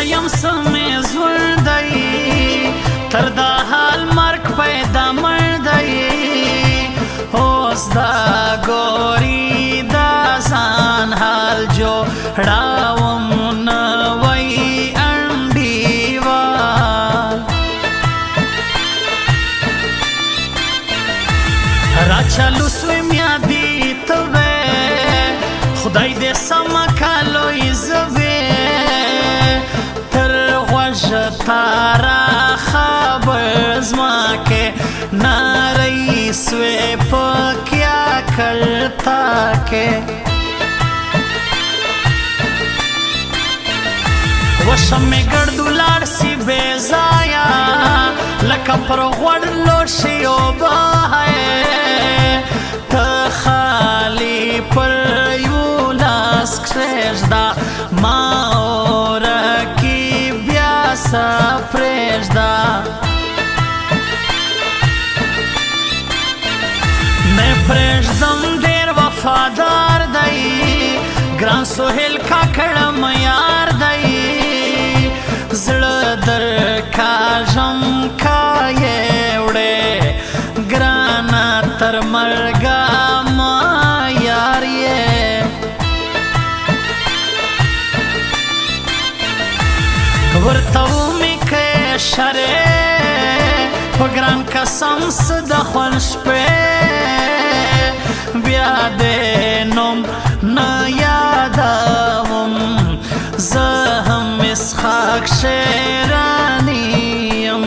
یم سمې زور دی تر دا حال مرګ پیدا مړ دی اوس دا ګوري دا ځان حال جوړاوم نوی انډیوال راچلو سویم یادی توی خدای دې سم کالوی زوی تارا خبر زما کے ناری سوے پا کیا کرتا کے وشم میں گردو لار سی بیزایا لکا پر غور لوشی او باہے تخالی پر یولاس کشدا ماں رکی سا پریشدا میں پریشدم دیر وفادار دائی گران سوہل کا کڑم یار دائی زڑدر کا جم کا یہ اڑے گرانا تر مرگا ما یار یہ ورتو می که شره پگران قسم صدا خونش پی بیادنم نیادم زهم اسخاک شیرانیم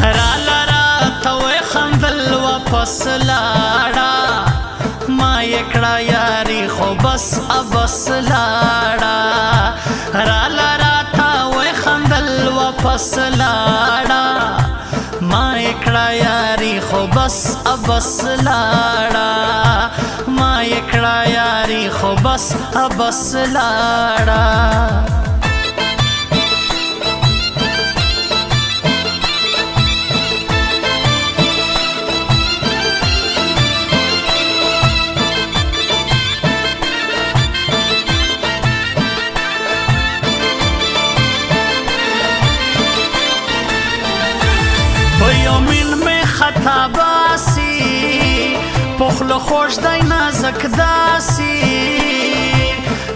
را توی خندل و پس لارا ما یکڑا یاری خو بس ابس لاڑا را لارا تا وی خندل و پس لاڑا ما یکڑا یاری خو بس ابس لاڑا ما یکڑا یاری خو بس ابس لاڑا باسی پخل خوش دای نازک داسی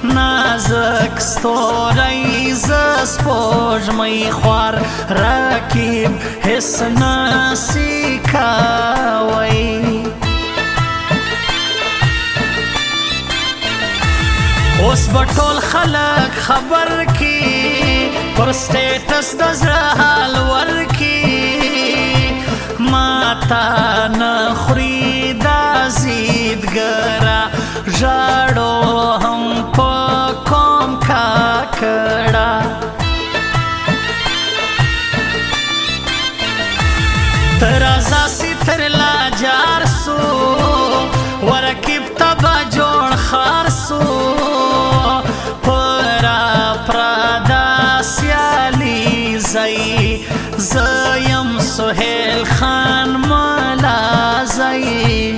نازک ستوری زسپوج می خوار رکیب حس ناسی کاوی اوس بطول خلق خبر کی پر سٹیٹس دزر حال ورکی ماتا نخوری دا زیدگرا جاڑو ہم پا کوم کا کڑا ترازا سی تر لاجار سو ورکیب تبا جوڑ خار سو پرا پرادا سیالی زئی زیم سہیل خان مالا زئی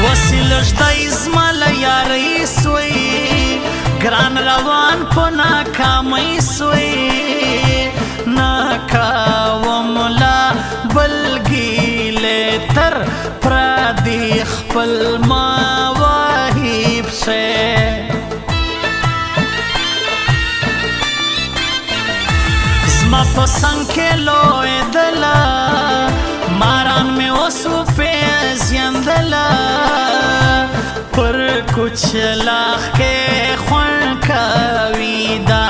وسیلش دای زمال یاری سوی گران روان پو ناکامی سوی ناکاوم لا بلگی لیتر پرادی خپل مواهیب شه زما پسنگ کے لوی دلا ماران میں اوسو پیزین دلا پر کچھ لاخ کے خون کاوی دا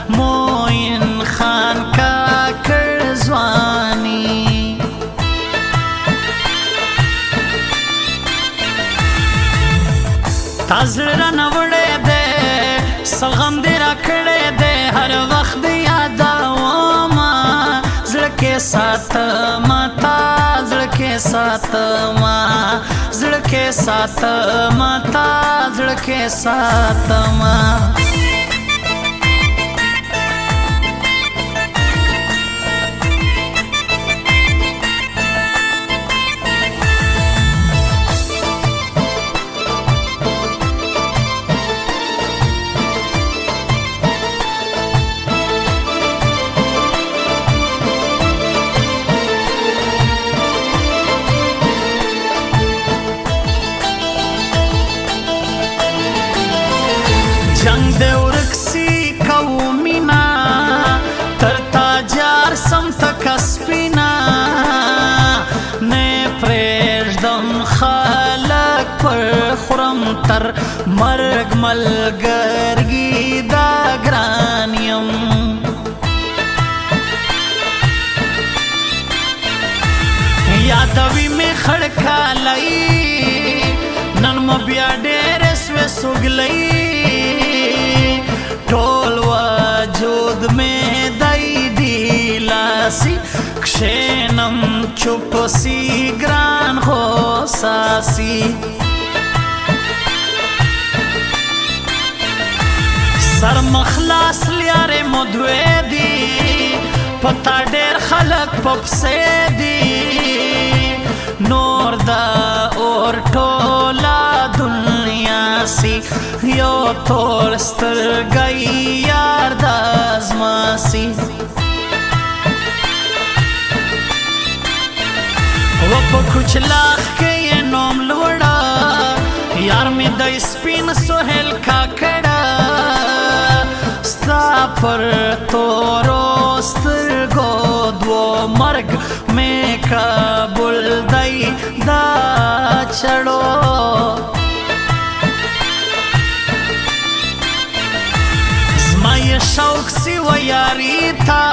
موین خان کا کرزوانی تا زړه رانه وړی دی څه غم دې راکړی دی هر وخت دې یادومه زړه کې ساتمه تا زړه کې ساتمه زړه کې ساتمه تا زړه کې ساتمه جنگ دې ورک سي کوو مینا تر تا جار سم تکه سپینا نه پرېږدم خلک پر خورم تر مرګ ملګرګي دا ګران یم یادوي مې خړکالی نن مو بیا ډېرې سوې سوګلۍ ټول وجود مې دی ډیلاسي کښېنم چوپ سي ګران غوسه سي سر مخلاص لیارې مو دوې دي پتا ډېر خلک په پسې دي نور دا اور ټوله دنیا سي یو تور سترګی یار د ازما سي و په کوچلاخ کې یې نوم لوړه یار مې د سپین سهیل کاکړه ستا پر تورو سترګو دوو مرګ مې قبول دی دا چړو زما یې شوق سی و یاري تا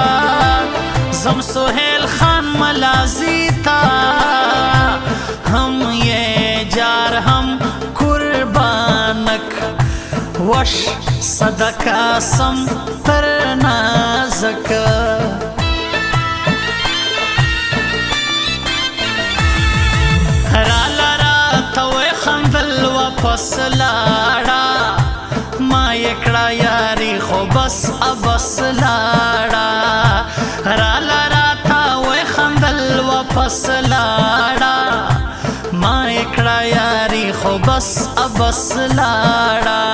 زم سهیل خان ملازي تا هم یې جار هم قربانک وش صدقه سم تر نازک راله راته وې خندل واپس لاړه ما یې کړه یاري خو بس ابس لاړه راله راته وې خندل واپس لاړه ما یې کړه یاري خو بس ابس لاړه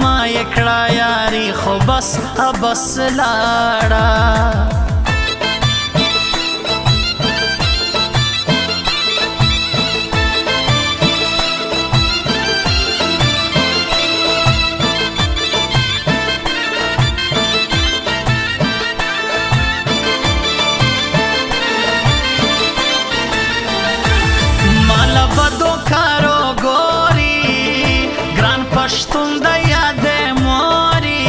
ما یې کړه یاري خو بس ابس لاړه بدو کارو ګوري ګران پښتون د یادې موري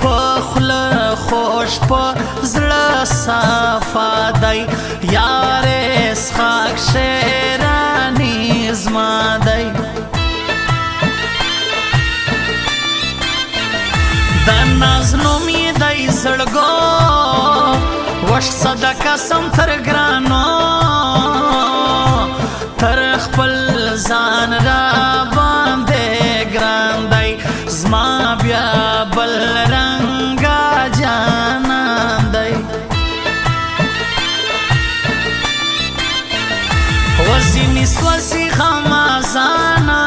په خوله خوش په زړه صفا دی یارې اسحاق شیراني زما دی د ناز نوم یې دی زړګو وش صدقه سم تر ګرانو تر خپل ځان را باندې ګران دی زما بیا بل رنګه جانان دی وزینی سوسی غمازانا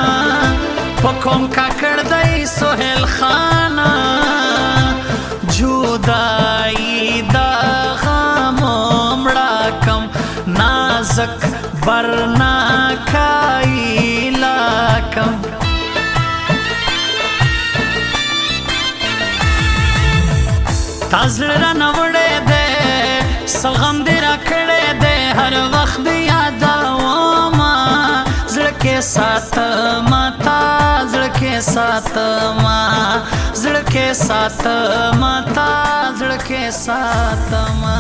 په کوم کاکړ دی سهیل خانا جدائی دا غمو مړه کم نازک برنا کائی لاکم تا زړه رانه وړی دی څه غم دې راکړی دی هر وخت دې یادومه زړه کې ساتمه تا زړه کې ساتمه زړه کې ساتمه تا زړه کې ساتمه